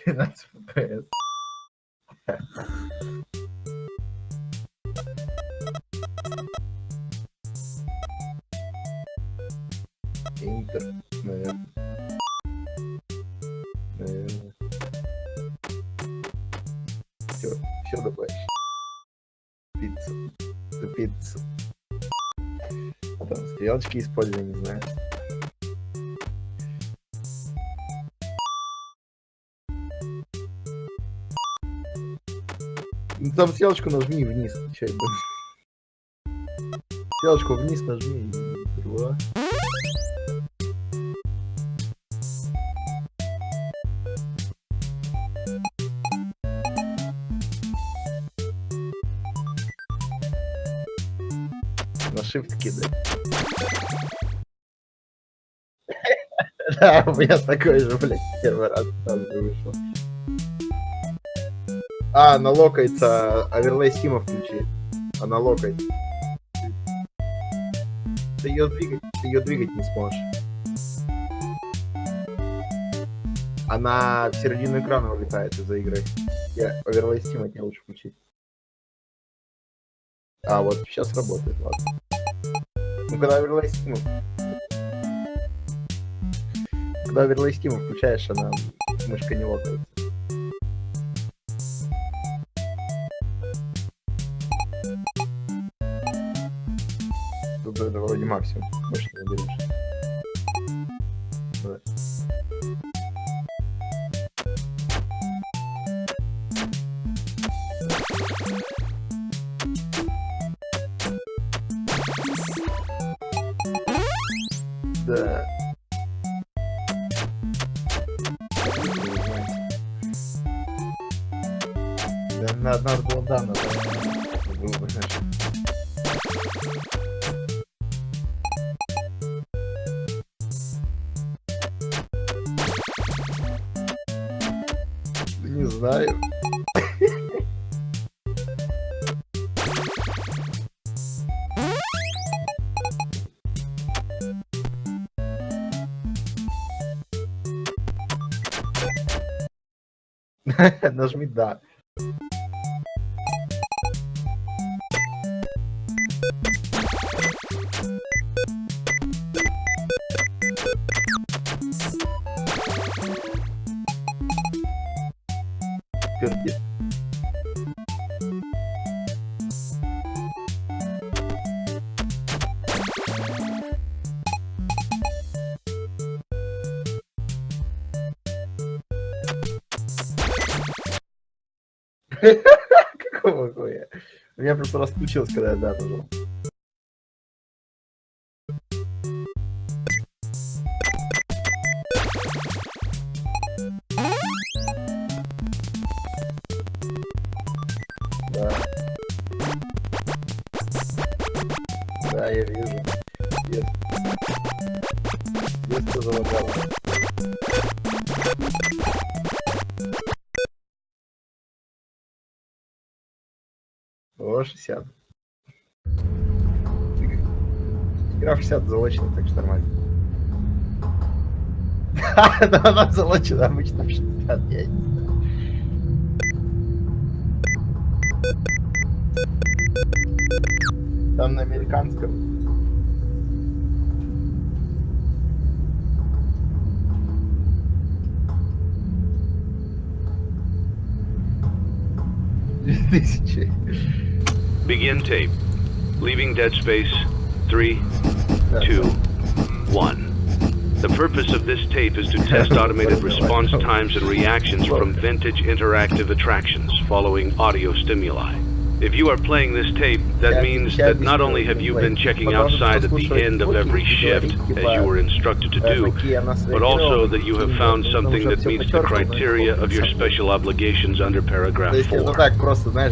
13 FPS. Интер, наверное. Все добавишь. Пиццу. Пиццу. Там стрелочки использую, не знаю. Ну, там стрелочку нажми вниз. Чё это? Стрелочку вниз нажми. Два. На shift кидай. Да, у меня такой же, блядь, первый раз вышло. А, на локается, оверлей стима включи. Она локает. Ты ее двигать не сможешь. Она в середину экрана улетает из-за игры. Оверлей стима тебе лучше включить. А, вот сейчас работает, ладно. Ну, когда оверлей стима... Когда оверлей стима включаешь, она мышка не локается. Тут это вроде максимум, больше не берешь. Да. Да. Да, надо было, да, надо было бы, знаешь. Не знаю. Нажми да. Пердит. Какого хуя? У меня просто расключилось, когда я да нажал. Да. Да, я вижу. Есть тоже лагало. О, 60. Игра в 60 залочена, так что нормально. Да, она залочена обычно в 60, я не знаю. Там на американском. Тысячи. Begin tape. Leaving dead space. 3, 2, 1. The purpose of this tape is to test automated response times and reactions from vintage interactive attractions following audio stimuli. If you are playing this tape, that means that not only have you been checking outside at the end of every shift, as you were instructed to do, but also that you have found something that meets the criteria of your special obligations under paragraph 4.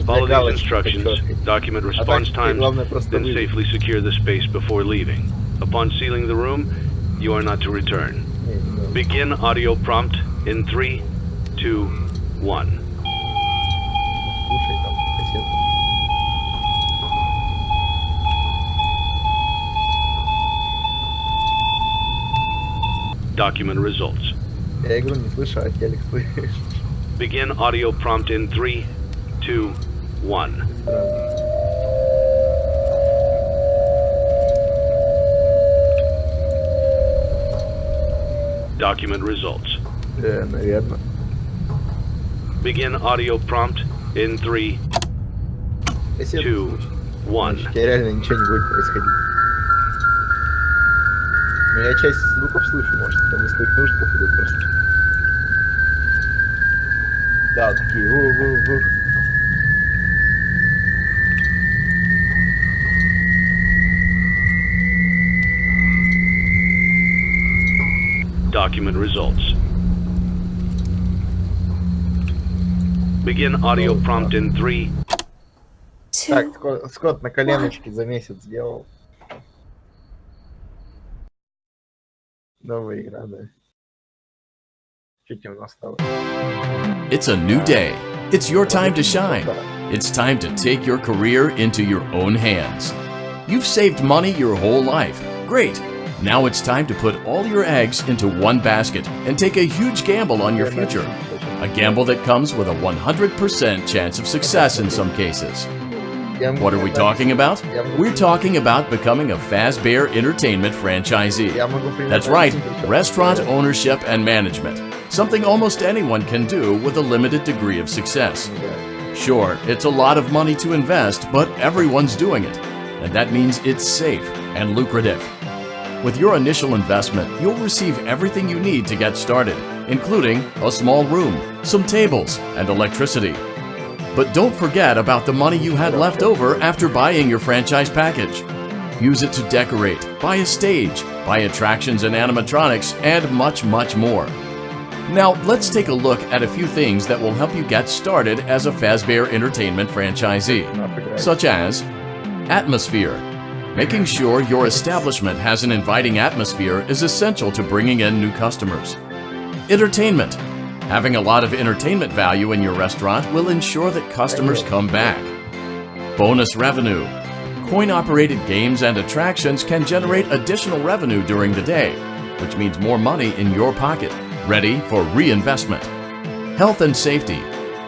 Follow these instructions, document response times, then safely secure the space before leaving. Upon sealing the room, you are not to return. Begin audio prompt in 3, 2, 1. Document results. Я игру не слышу, а телек слышишь. Begin audio prompt in 3, 2, 1. Document results. Наверное. Begin audio prompt in 3, Если это 2, случай, 1. значит, я реально ничего не будет происходить. Но я часть звуков слышу, может, там из твоих наушников идут просто. Да, такие ву-ву-ву. Document results. Begin audio prompt in 3. Так, Скотт на коленочке за месяц сделал. Новая игра, да. Что тебе у нас стало? It's a new day. It's your time to shine. It's time to take your career into your own hands. You've saved money your whole life. Great. Now it's time to put all your eggs into one basket and take a huge gamble on your future. A gamble that comes with a 100% chance of success in some cases. What are we talking about? We're talking about becoming a Fazbear Entertainment franchisee. That's right, restaurant ownership and management. Something almost anyone can do with a limited degree of success. Sure, it's a lot of money to invest, but everyone's doing it. And that means it's safe and lucrative. With your initial investment, you'll receive everything you need to get started, including a small room, some tables, and electricity. But don't forget about the money you had left over after buying your franchise package. Use it to decorate, buy a stage, buy attractions and animatronics, and much, much more. Now, let's take a look at a few things that will help you get started as a Fazbear Entertainment franchisee, such as atmosphere. Making sure your establishment has an inviting atmosphere is essential to bringing in new customers. Entertainment. Having a lot of entertainment value in your restaurant will ensure that customers come back. Bonus revenue. Coin-operated games and attractions can generate additional revenue during the day, which means more money in your pocket, ready for reinvestment. Health and safety.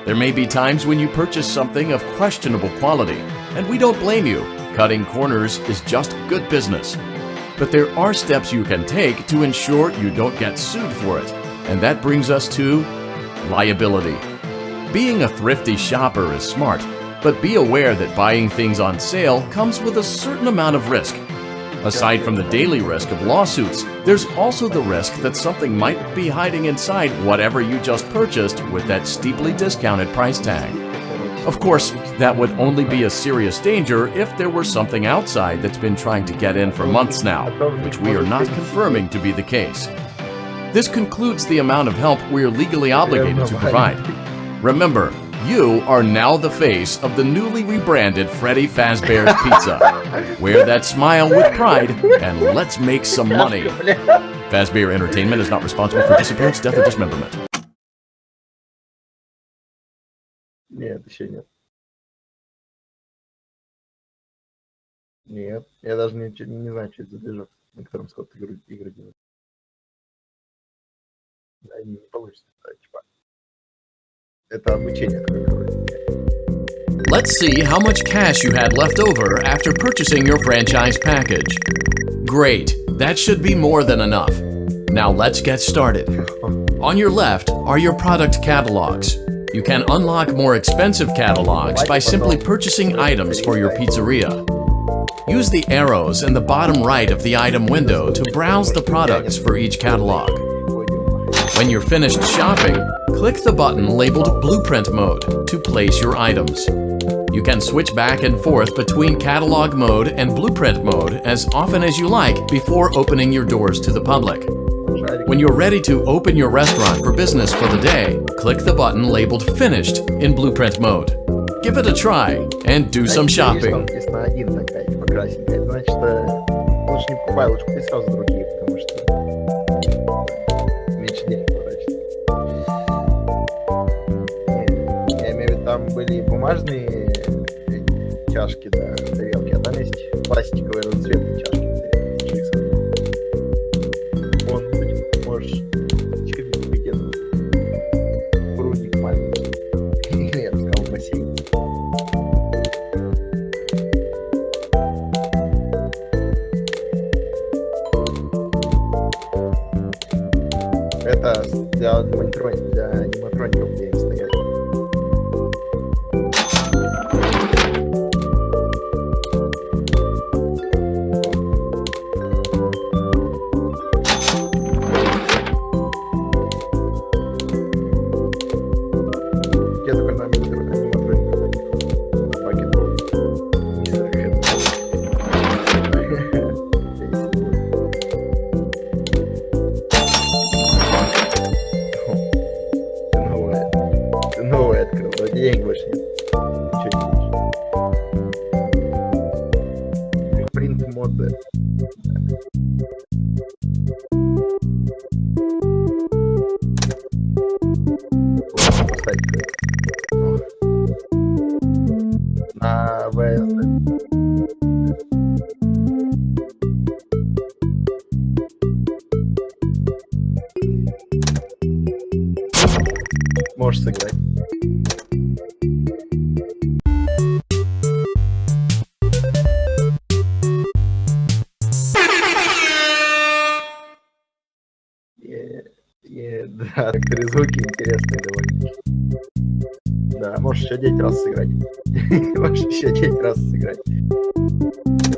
There may be times when you purchase something of questionable quality, and we don't blame you. Cutting corners is just good business. But there are steps you can take to ensure you don't get sued for it. And that brings us to liability. Being a thrifty shopper is smart, but be aware that buying things on sale comes with a certain amount of risk. Aside from the daily risk of lawsuits, there's also the risk that something might be hiding inside whatever you just purchased with that steeply discounted price tag. Of course, that would only be a serious danger if there were something outside that's been trying to get in for months now, which we are not confirming to be the case. This concludes the amount of help we're legally obligated to provide. Remember, you are now the face of the newly rebranded Freddy Fazbear's Pizza. Wear that smile with pride and let's make some money. Fazbear Entertainment is not responsible for disappearance, death, or dismemberment. Нет, еще нет. Нет, я даже не знаю, что это за движок, на котором Скотт игры делает. Да, не получится, типа. Это обучение какое-то. Let's see how much cash you had left over after purchasing your franchise package. Great, that should be more than enough. Now let's get started. On your left are your product catalogs. You can unlock more expensive catalogs by simply purchasing items for your pizzeria. Use the arrows in the bottom right of the item window to browse the products for each catalog. When you're finished shopping, click the button labeled Blueprint Mode to place your items. You can switch back and forth between Catalog Mode and Blueprint Mode as often as you like before opening your doors to the public. When you're ready to open your restaurant for business for the day, click the button labeled Finished in Blueprint Mode. Give it a try and do some shopping. Лучше не покупай, лучше купи сразу другие, потому что меньше денег потратишь. Я имею в виду, там были бумажные чашки, да, тарелки, а там есть пластиковые разноцветные чашки. Вон, можешь купить этот прудник маленький. для аниматроников, где им стоять. Я только на аниматроников пакетов. Новое открыл, но денег больше нет. Ничего не хочешь. Принт моды. На ВС. Можешь сыграть. Да, некоторые звуки интересные довольно-таки. Да, можешь еще 9 раз сыграть. Можешь еще 9 раз сыграть.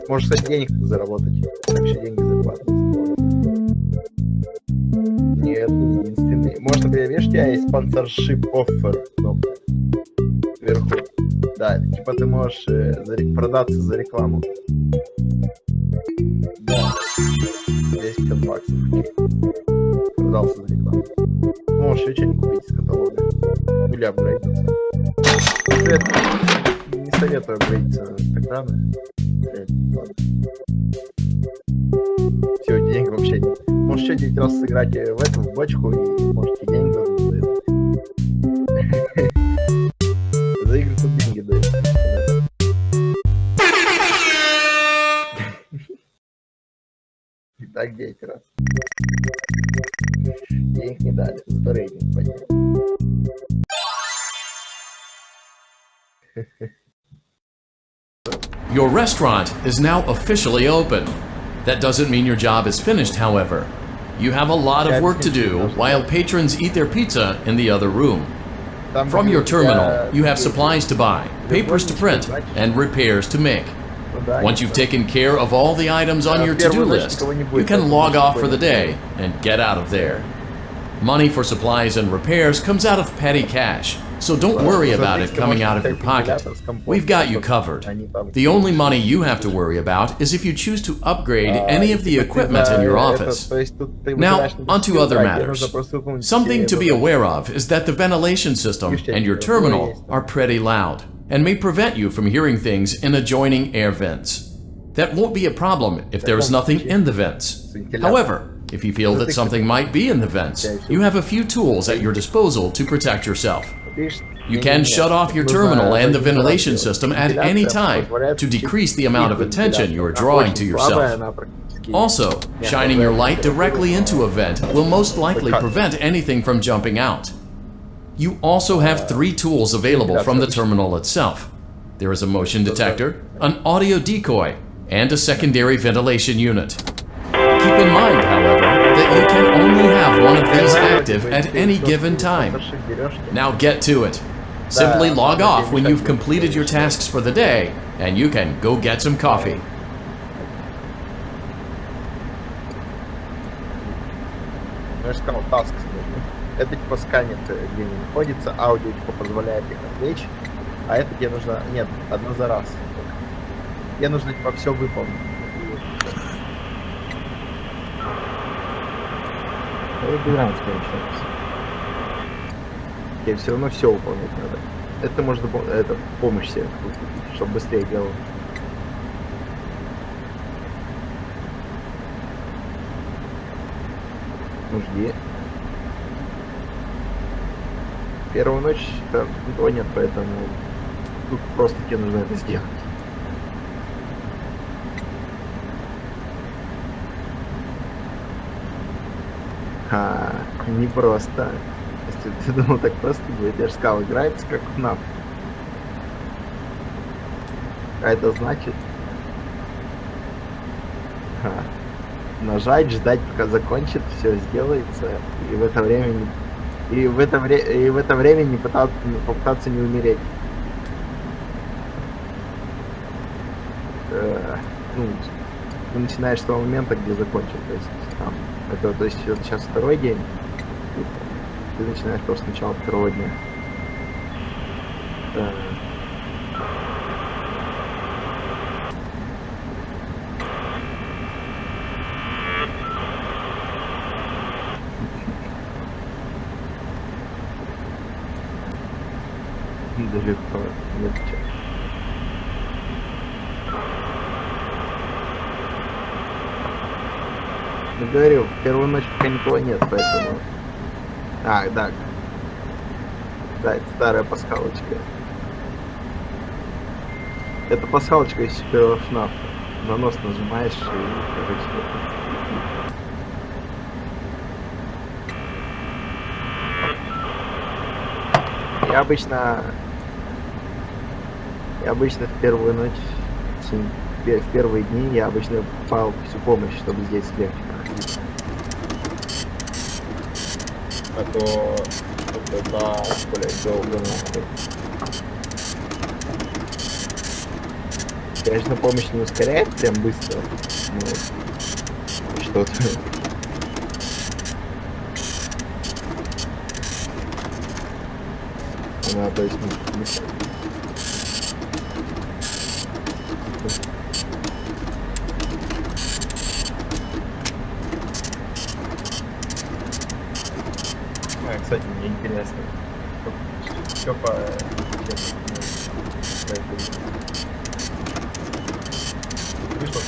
Можешь, кстати, денег заработать. Так еще деньги зарабатывать. Нет, не единственный. Может, например, видишь, у тебя есть sponsorship offer кнопка вверху. Да, типа ты можешь продаться за рекламу. Да. 10 баксов. Продался за рекламу. Можешь еще что-нибудь купить из каталога. Или апгрейдиться. Не советую апгрейдиться так рано. Ладно. Все, денег вообще нет. Можешь еще 9 раз сыграть в эту в бочку и можете деньги дадут за это. За игры тут деньги дают. И так 9 раз. Денег не дали, зато рейтинг подняли. Your restaurant is now officially open. That doesn't mean your job is finished, however. You have a lot of work to do while patrons eat their pizza in the other room. From your terminal, you have supplies to buy, papers to print, and repairs to make. Once you've taken care of all the items on your to-do list, you can log off for the day and get out of there. Money for supplies and repairs comes out of petty cash, so don't worry about it coming out of your pocket. We've got you covered. The only money you have to worry about is if you choose to upgrade any of the equipment in your office. Now, onto other matters. Something to be aware of is that the ventilation system and your terminal are pretty loud and may prevent you from hearing things in adjoining air vents. That won't be a problem if there is nothing in the vents. However, if you feel that something might be in the vents, you have a few tools at your disposal to protect yourself. You can shut off your terminal and the ventilation system at any time to decrease the amount of attention you are drawing to yourself. Also, shining your light directly into a vent will most likely prevent anything from jumping out. You also have 3 tools available from the terminal itself. There is a motion detector, an audio decoy, and a secondary ventilation unit. Keep in mind, however, that you can only have one of these active at any given time. Now get to it. Simply log off when you've completed your tasks for the day, and you can go get some coffee. Я же сказал, task нужно. Это типа сканет, где они находятся, аудио типа позволяет их отвлечь, а это тебе нужно, нет, одно за раз. Тебе нужно типа все выполнить. Тебе все равно все выполнять надо. Это можно, это помощь себе, чтобы быстрее делал. Ну жди. Первую ночь там никого нет, поэтому тут просто тебе нужно это сделать. Не просто. Если ты думал, так просто будет, я же сказал, играется как ФНАФ. А это значит нажать, ждать, пока закончит, все сделается, и в это время И в это время не попытаться не умереть. Ну, ты начинаешь с того момента, где закончил. То есть, там, это сейчас второй день. И ты начинаешь просто с начала второго дня. Далеко нет чего. Ну, говорю, в первую ночь пока никого нет, поэтому... Да. Да, это старая пасхалочка. Это пасхалочка из первого ФНАФа. На нос нажимаешь и, короче, Я обычно в первую ночь, в первые дни я обычно покупал всю помощь, чтобы здесь легче проходить. А то да, блядь, долго нахуй. Конечно, помощь не ускоряет прям быстро, но что-то. Она, то есть, не... Кстати, мне интересно, что по... Вышло ты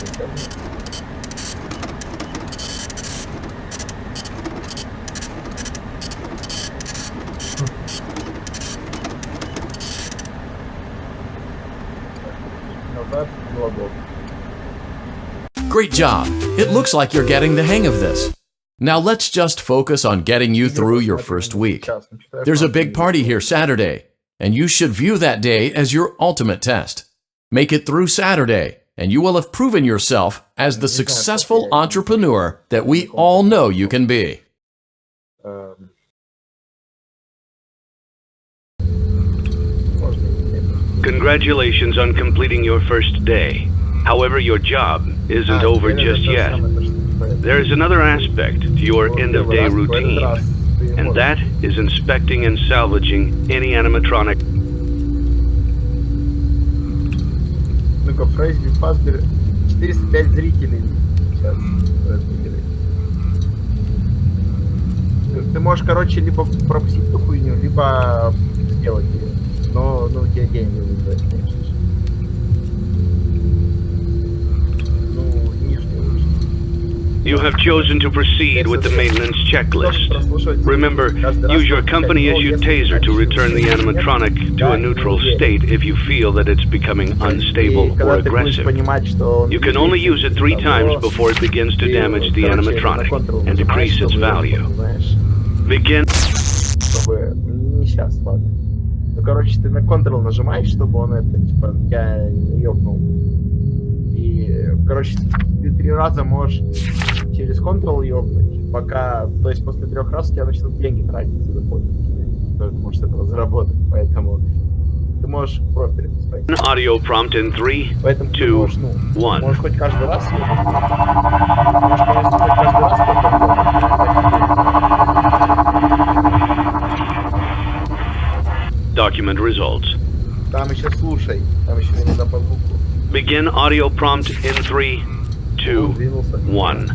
Great job. It looks like you're getting the hang of this. Now let's just focus on getting you through your first week. There's a big party here Saturday, and you should view that day as your ultimate test. Make it through Saturday, and you will have proven yourself as the successful entrepreneur that we all know you can be. Congratulations on completing your first day. However, your job isn't over just yet. There is another aspect to your end-of-day routine, and that is inspecting and salvaging any animatronic. Ну-ка, Фрейзи Фасбер, 405 зрителей сейчас разбили. Ты можешь, короче, либо пропустить эту хуйню, либо сделать ее. Но у тебя деньги выбрать, конечно же. Ну, нижнюю лучше. You have chosen to proceed with the maintenance checklist. Remember, use your company-issued taser to return the animatronic to a neutral state if you feel that it's becoming unstable or aggressive. You can only use it 3 times before it begins to damage the animatronic and decrease its value. Begin. Не сейчас, ладно. Ну, короче, ты на Ctrl нажимаешь, чтобы он это, типа, тебя не ёбнул. И, короче, ты 3 раза можешь через Ctrl ёбнуть, пока, то есть после 3 раз у тебя начнут деньги тратиться дополнительные, кто можешь этого заработать, поэтому ты можешь профиль поставить. Audio prompt in 3, 2, 1. Можешь хоть каждый раз ёбнуть. Можешь, конечно, хоть каждый раз Document results. Там еще слушай, там еще иногда по звуку. Begin audio prompt in 3, 2, 1.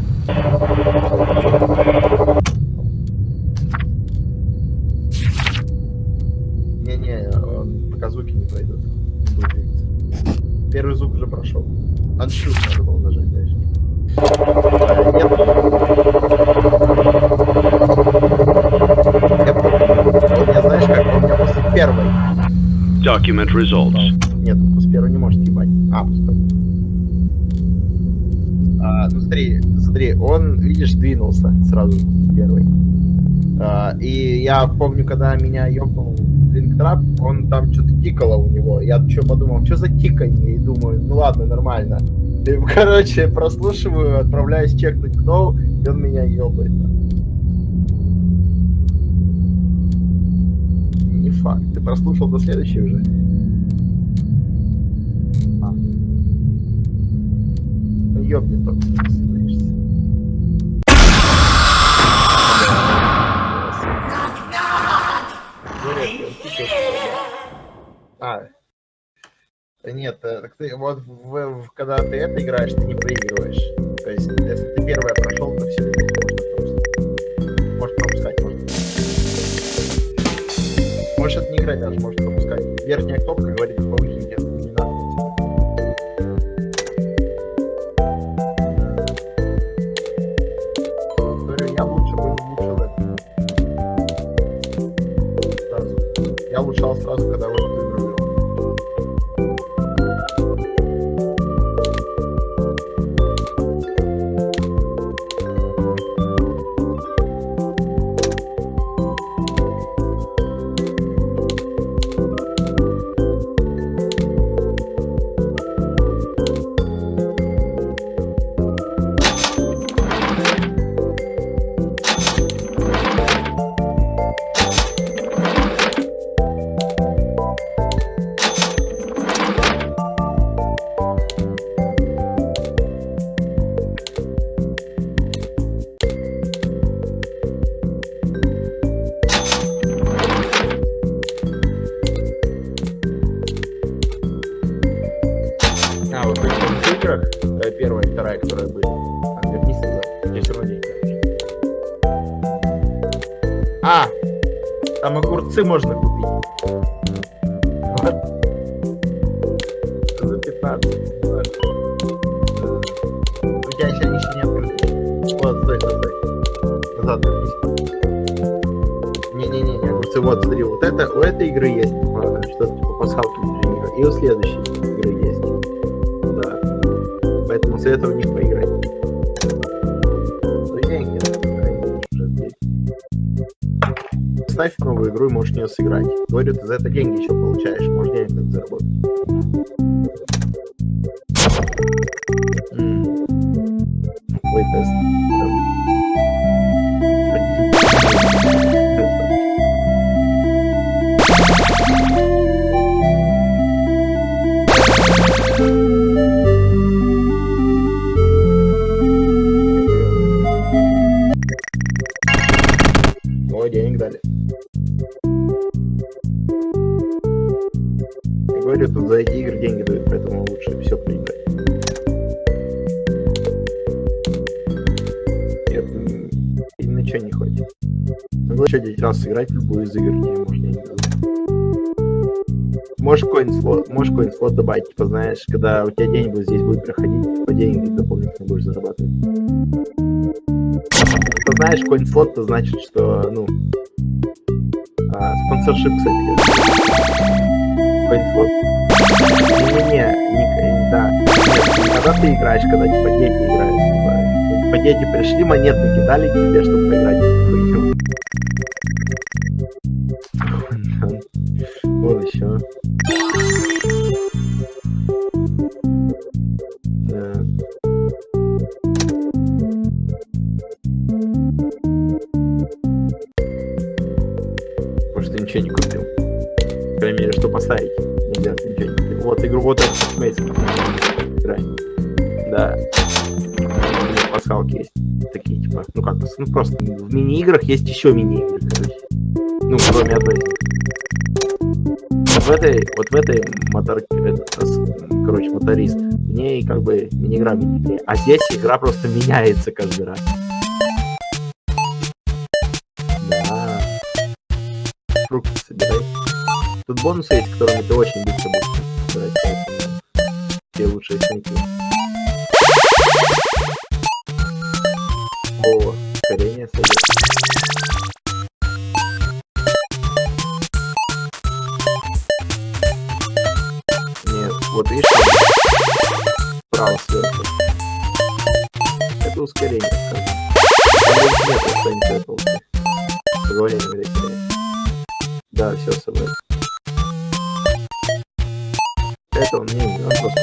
Не-не, он пока звуки не пройдут. Первый звук уже прошел. Unshoot надо было нажать дальше. Нет. Я знаешь как, он у меня после первой. Document results. Нет, он после первой не может ебать. Пустой. Ну смотри, он, видишь, двинулся сразу первый. И я помню, когда меня ёбнул линктрап, он там что-то тикало у него. Я подумал, что за тиканье? И думаю, ну ладно, нормально. И, короче, прослушиваю, отправляюсь чекнуть кнопку, и он меня ёбает. факт. Ты прослушал до следующей уже? Ну ёбни только, если боишься. Нет, так ты вот когда ты это играешь, ты не проигрываешь. То есть, если ты первое прошел, то все можно пропускать. Можешь это не играть даже, можешь пропускать. Верхняя кнопка говорит, повыше где не надо. Говорю, я лучше бы улучшил это. Сразу. Я улучшал сразу, когда вот эту игру вел. Вот в этих играх, первая и вторая, которые были, вернись назад, я все равно не играю. Там огурцы можно купить. Вот. За 15. У тебя еще ничего не открыто. Вот, стой. Назад вернись. Не, огурцы, вот, смотри, вот это, у этой игры есть что-то типа пасхалки, например, и у следующей игры есть. Поэтому советую в них поиграть. Ну, деньги, уже здесь. Ставь новую игру и можешь в нее сыграть. Говорю, ты за это деньги еще получаешь, можешь денег так заработать. Твой тест. Денег дали. Я говорю, тут за эти игры деньги дают, поэтому лучше все проиграть. Нет, и ничего не хватит. Могу еще 10 раз сыграть в любую из игр, где можно деньги дадут. Можешь какой-нибудь слот добавить, типа, знаешь, когда у тебя день вот здесь будет проходить, по деньги дополнительно будешь зарабатывать. Ты знаешь, какой-нибудь слот, то значит, что, ну, спонсоршип, кстати, какой-нибудь слот. Да. Когда ты играешь, когда, типа, дети играют, типа, дети пришли, монет накидали тебе, чтобы поиграть в хуйню. Вот еще. Ты ничего не купил. По крайней мере, что поставить нельзя, ты ничего не купил. Вот игру, вот этот Мейсон. Играй. Да. Пасхалки есть. Такие, типа, ну как, ну просто в мини-играх есть еще мини-игры, короче. Ну, кроме одной. Вот в этой короче, моторист. В ней как бы мини-игра в мини-игре. А здесь игра просто меняется каждый раз. Фрукты собирай. Тут бонусы есть, которыми ты очень быстро будешь собирать, поэтому те лучшие снайки. О, ускорение сойдет. Нет, вот видишь, справа сверху. Это ускорение, скажем. Там больше нет, что-нибудь этого. Поговорим, говорить. Да, все собрать. Это он не просто.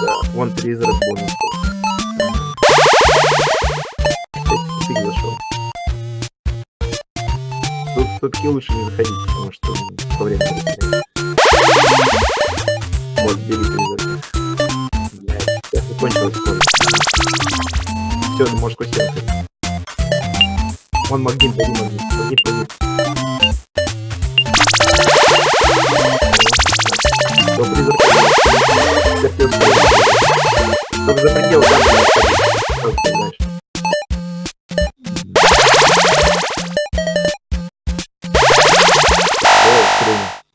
Да, вон призрак бонус. Ты зашел. В тупки лучше не заходить, потому что по времени теряешь. Вот, бери призрак. Блядь, я закончилась скорость. Все, ты можешь по стену ходить. Вон магнит, бери магнит. Магнит. До призрака. Чтобы за пределы там не отходить. Что ты знаешь?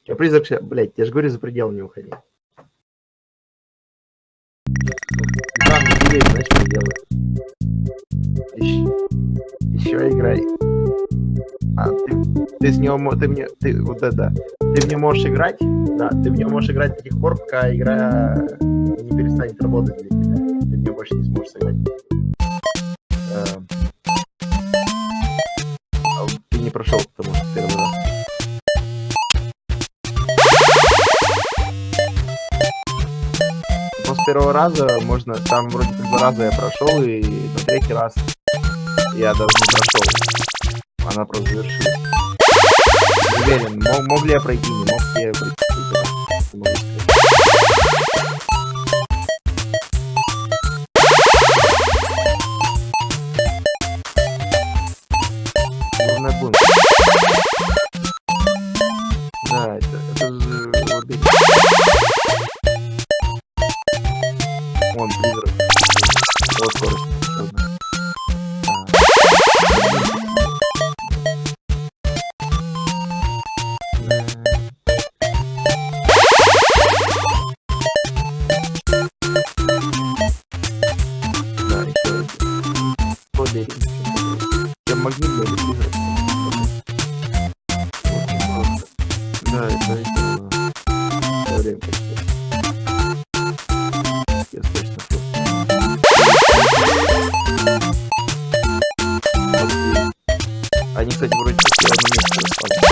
О, призрак, блядь, я же говорю, за пределы не уходи. Там не делей, значит пределы. Еще играй. А, ты с него, ты вот это, ты в нем можешь играть, да, ты в нем можешь играть до тех пор, пока игра не перестанет работать для тебя. Ты в нее больше не сможешь сыграть. Ты не прошел, потому что первый раз. После первого раза можно, там вроде как 2 раза я прошел, и на 3-й раз я даже не прошел. Она просто завершилась. Не уверен, мог ли я пройти, не мог ли я пройти. Главное бункер. Да, это же вот эти. Вон, призрак. Вот скорость. Магнит или призрак. Да, это время почти. Я точно они, кстати, вроде как в одном месте расположены.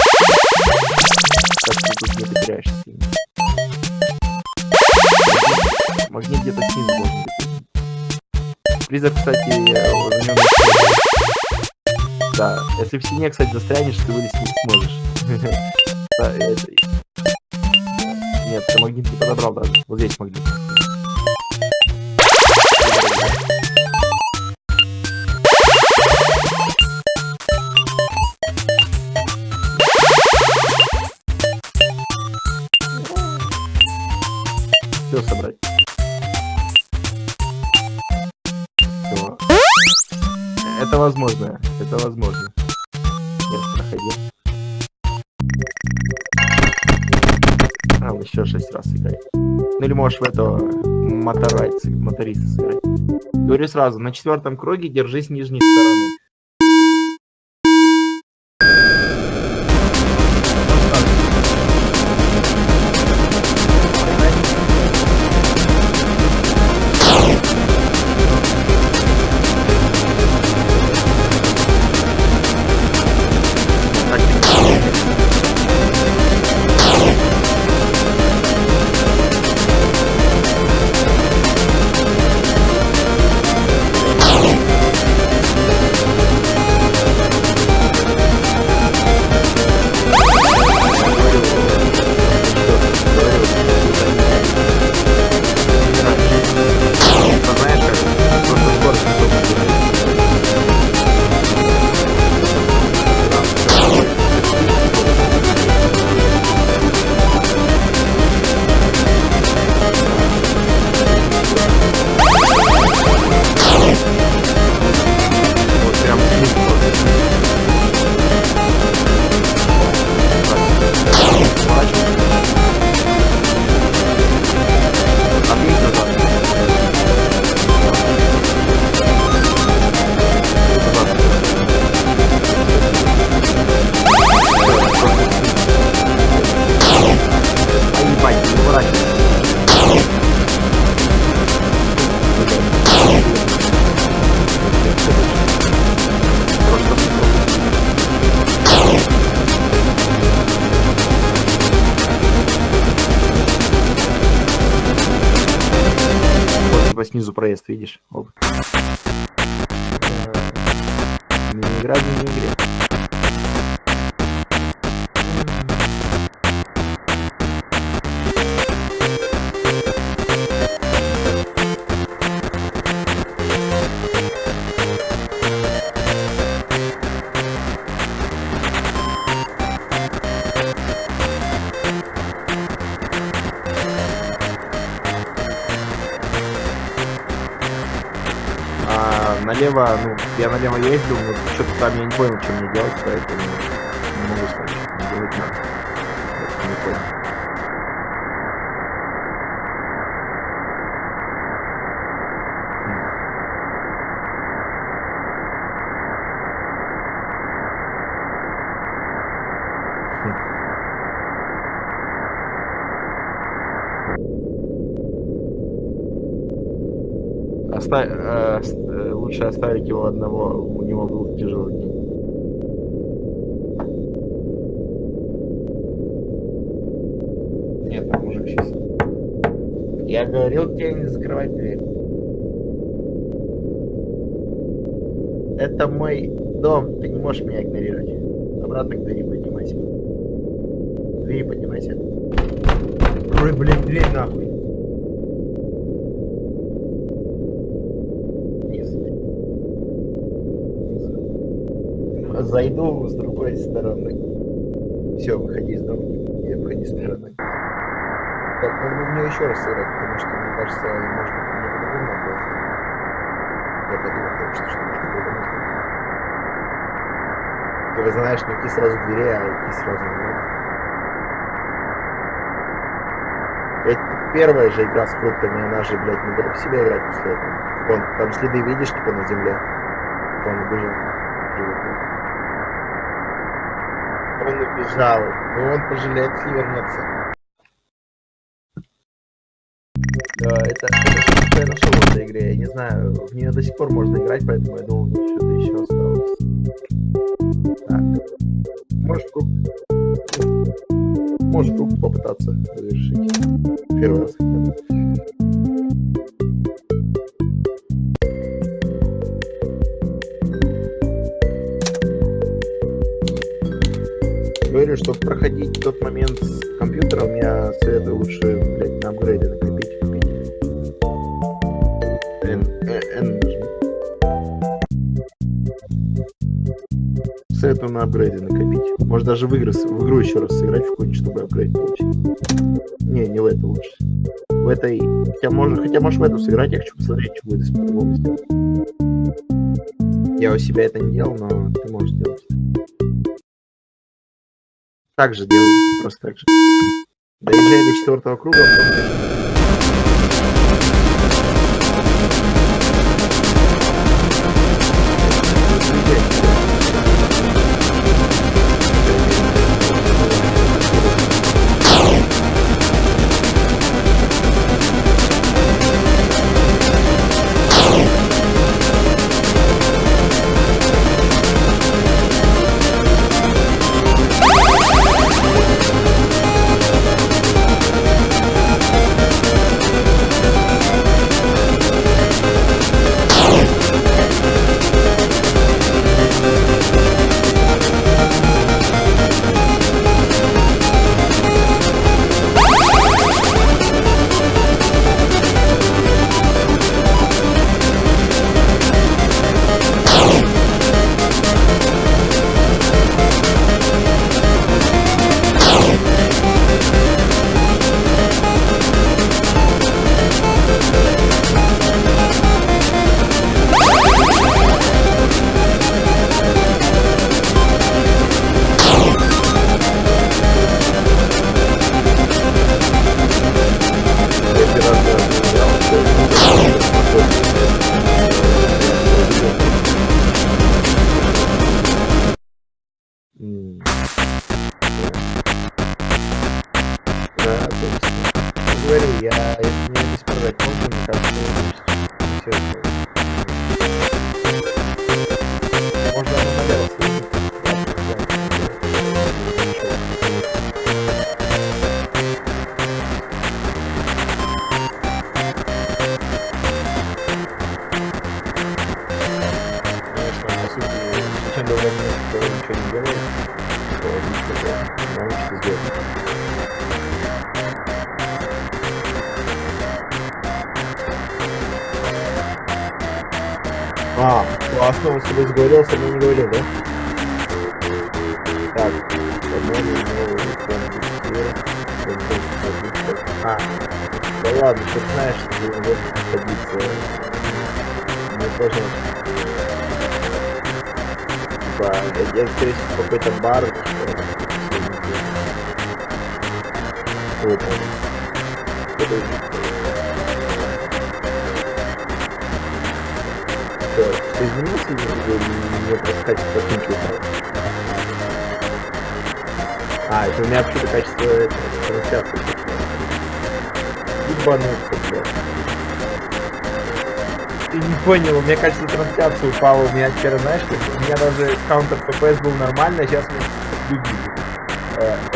Так что тут не потеряешься сильно. Магнит где-то снизу должен быть. Призрак, кстати, за нем. Да, если в стене, кстати, застрянешь, ты вылезть не сможешь. Да, это... Нет, ты магнит не подобрал даже. Вот здесь магнит. Все собрать. Все. Это возможно. Это возможно. Нет, проходи. А, он еще 6 раз играет. Ну или можешь в этого моториста сыграть. Говорю сразу, на 4-м круге держись нижней стороны. Снизу проезд, видишь? Оп. Не игра в мини-игре. налево, ну, я налево ездил, но что-то там я не понял, что мне делать, поэтому не могу сказать, что мне делать надо. Я не понял. Лучше оставить его одного, у него был тяжелый день. Нет, там мужик сейчас. Я говорил тебе не закрывать дверь. Это мой дом, ты не можешь меня игнорировать. Обратно к двери поднимайся. Двери поднимайся. Ой, блин, дверь нахуй. Зайду с другой стороны. Все, выходи из дома и выходи с стороны. Так, надо мне еще раз сыграть, потому что, мне кажется, может быть, мне по-другому надо было сделать. Я подумал, потому что можно по-другому сделать. Ты вы знаешь, не идти сразу к двери, а идти сразу на дом. Это первая же игра с фруктами, она же, блядь, не была в себя играть после этого. Вон, там следы видишь, типа, на земле. Он убежал. Он убежал, но он пожалеет, если вернется. Да, это что я нашел в этой игре, я не знаю, в нее до сих пор можно играть, поэтому я думал, что-то еще осталось. Так, можешь круг попытаться завершить. Первый раз хотя бы. Говорю, чтобы проходить тот момент с компьютером, я советую лучше, блядь, на апгрейды накопить. N нажми. Советую на апгрейды накопить. Может даже в игру еще раз сыграть в какую-нибудь, чтобы апгрейд получить. Не в это лучше. В этой... Хотя можешь в эту сыграть, я хочу посмотреть, что будет, если по-другому сделать. Я у себя это не делал, но ты можешь сделать. Так же делай, просто так же. Доезжай до 4-го круга, говорю, если мне здесь продать можно, мне кажется, все это. Можно оно налево слушать. Конечно, по сути, чем долго кто ничего не делает, то научится сделать. Классно, он с тобой сговорился, мне не говорил, да? Так, да ладно, ты знаешь, что ты не можешь находиться. сложно. Типа, я, скорее всего, какой-то бар. Что изменился или не просто качество картинки упало? А, это у меня вообще-то качество трансляции. Ебануться, блядь. Ты не понял, у меня качество трансляции упало, у меня теперь, знаешь, как у меня даже каунтер FPS был нормально, а сейчас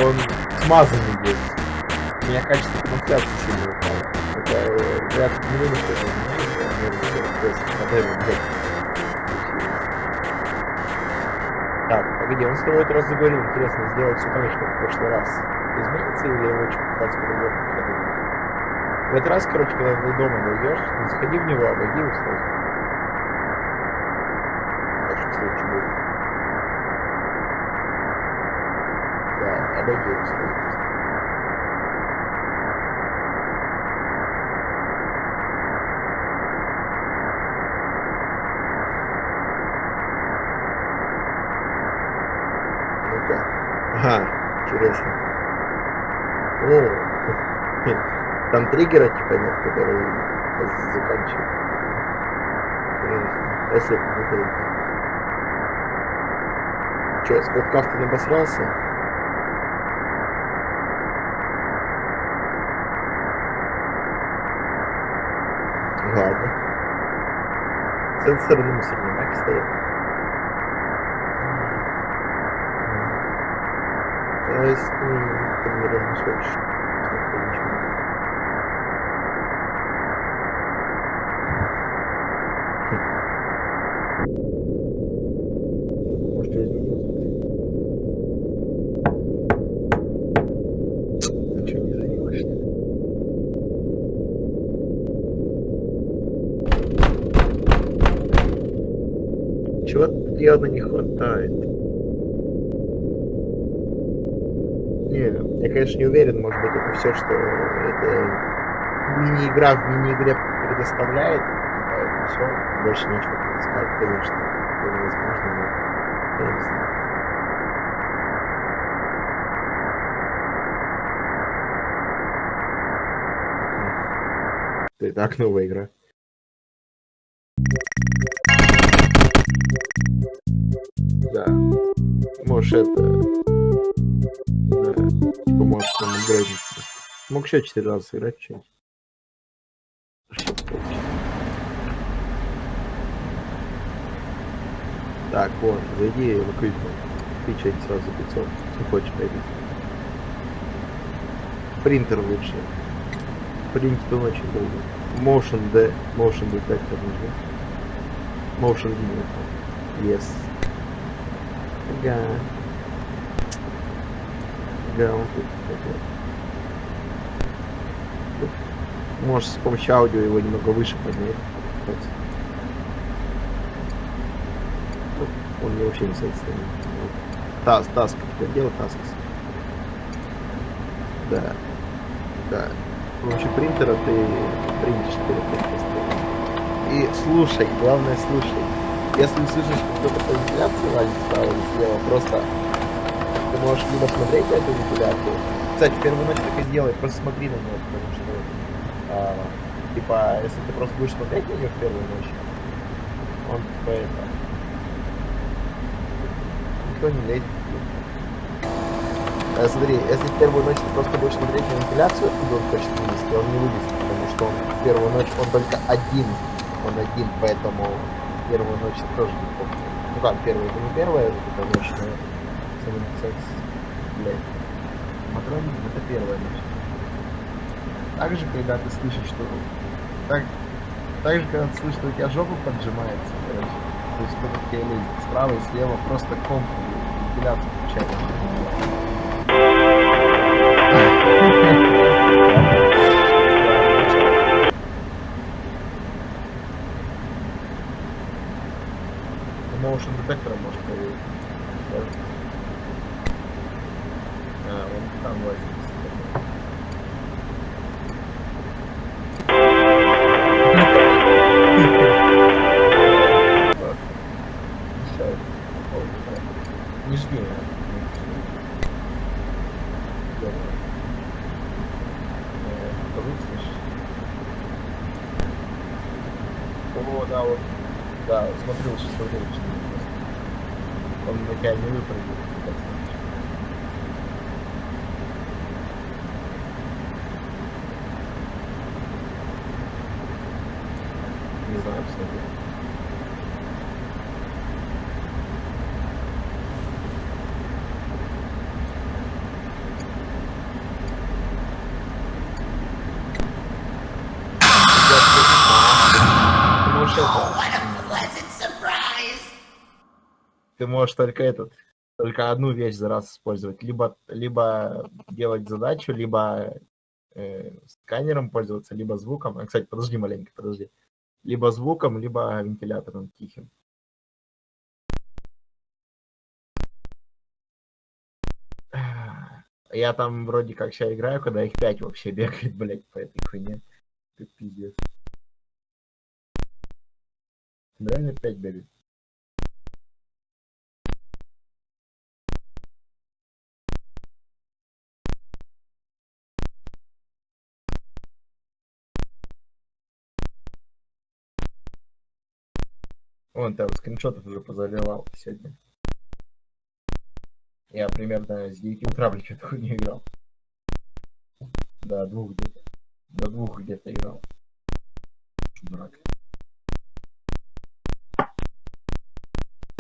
он смазанный есть. У меня качество трансляции сильно упало. Это я тут не вынес, так, погоди, он с тобой этот раз заговорил, интересно, сделать все так же, как в прошлый раз. Изменится или лучше пытаться по-другому подходить? В этот раз, короче, когда ты дома дойдешь, не заходи в него, обойди его сразу. Так что следующий будет. Да, обойди его сразу. Ну-ка. Ага, интересно. О, там триггера типа нет, который заканчивает. Интересно. Если выпадет. Че, СКОТ КАФТОН обосрался? Ладно. С этой стороны мусорные баки стоят. То есть, ты мне реально не хочешь. Может, я изменился? Ты что, не занимаешься? Чего-то явно не хватает. Не, я, конечно, не уверен, может быть, это все, что это мини-игра в мини-игре предоставляет. Типа, это все. Больше нечего тут сказать, конечно. Это невозможно, но я не знаю. Это и так новая игра. Да. Можешь это... Да. Типа можешь там играть. Мог еще 4 раза сыграть что-нибудь. Так, вот, зайди в equipment. Ты что-нибудь сразу за 500. Если хочешь пойти. Принтер лучше. Принтер он очень долго. Motion D. Motion detector нужно. Motion detector. Yes. Ага. Да, он тут такой. Можешь с помощью аудио его немного выше поднять. Вот. Он мне вообще не соответствует. Таск. Делай таск. Да. Да. С помощью принтера ты принтишь и слушай, главное слушай. Если слышишь, что кто-то по вентиляции валит справа или слева, просто ты можешь либо смотреть на эту вентиляцию. Кстати, первую ночь так и делай, просто смотри на нее, потому что типа, если ты просто будешь смотреть на нее в первую ночь, он типа это. Никто не лезет. Смотри, если в первую ночь ты просто будешь смотреть на вентиляцию, откуда он хочет вылезти, он не вылезет, потому что он в первую ночь, он только один, поэтому первую ночь тоже не помню. Ну как, первая, это не первая, это, конечно, блядь, Матроник, это первая ночь. Также, когда ты слышишь, что... Так же, когда ты слышишь, что у тебя жопа поджимается, короче, то есть кто-то тебе лезет справа и слева, просто комп вентиляцию включает. Motion детектором может проверить. Он там возится. Да, вот. Да, смотрел, что он на тебя не выпрыгнет. Не знаю, посмотри. Ты можешь ты можешь только одну вещь за раз использовать. Либо делать задачу, либо сканером пользоваться, либо звуком. А, кстати, подожди маленько, подожди. Либо звуком, либо вентилятором тихим. Я там вроде как сейчас играю, когда их 5 вообще бегает, блядь, по этой хуйне. Ты пиздец. Реально 5 бегает. Вон, там скриншотов уже позаливал сегодня. Я примерно с 9 утра, блядь, эту хуйню играл. До 2 где-то. До 2 где-то играл. Дурак.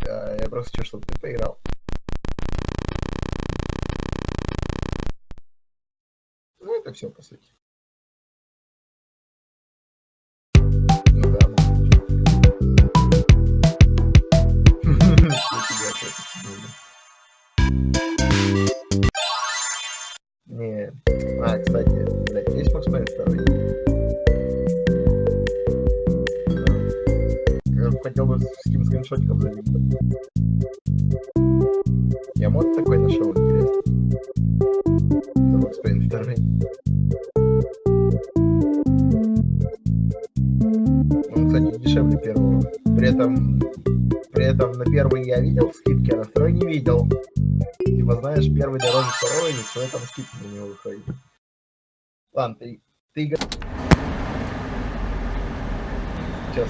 Я просто хочу, чтобы ты поиграл. Ну, это все, по сути. Ну да, не. Кстати, блядь, есть Максмен второй? Я хотел бы с каким скриншотиком залить. Я мод такой нашел, интересно. Максмен второй. Он, кстати, дешевле первого. При этом на первый я видел скидки, а на второй не видел. Типа, знаешь, первый дороже второго, и ничего, там скидки на него выходит. Ладно, ты сейчас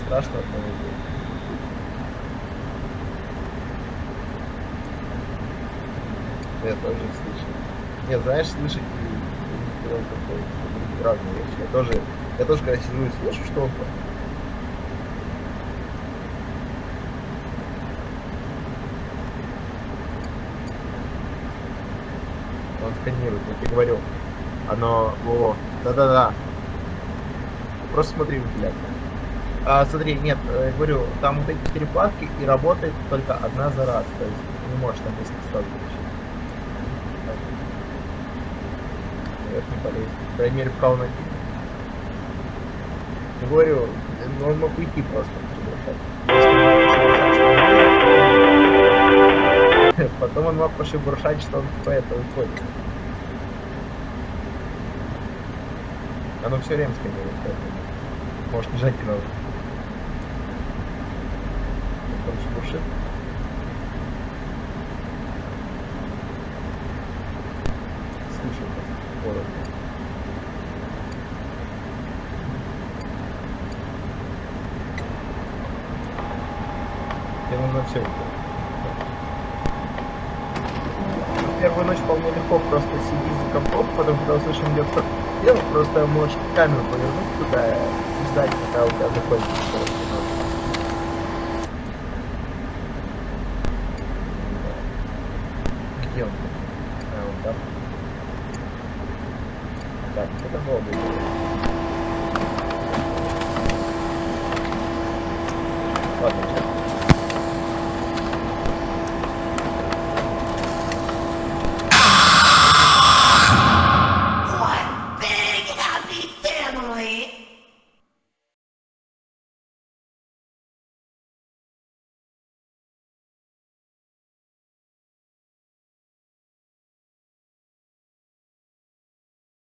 страшно от него будет. Я тоже слышу. Не, знаешь, слышать и разные вещи. Я тоже когда сижу и слышу, что он... Он сканирует, я тебе говорю. Оно... О, да-да-да. Просто смотри вентиляцию. Смотри, нет, я говорю, там вот эти 4 платки и работает только одна за раз. То есть не можешь там несколько сразу включить. Это не полезно. По крайней мере, пока он один. Я говорю, он мог уйти просто. Потом он мог пошибуршать, что он по этому уходит. Оно все время сканирует, поэтому может нажать и надо. Он шибуршит. Слушай, просто. Тебе нужно все это. Первую ночь вполне легко, просто сиди за компом, потом, когда услышим, где кто-то делает, просто можешь камеру повернуть туда и ждать, пока у тебя закончится. Где он? Он там. Так, это было бы. Ладно, сейчас.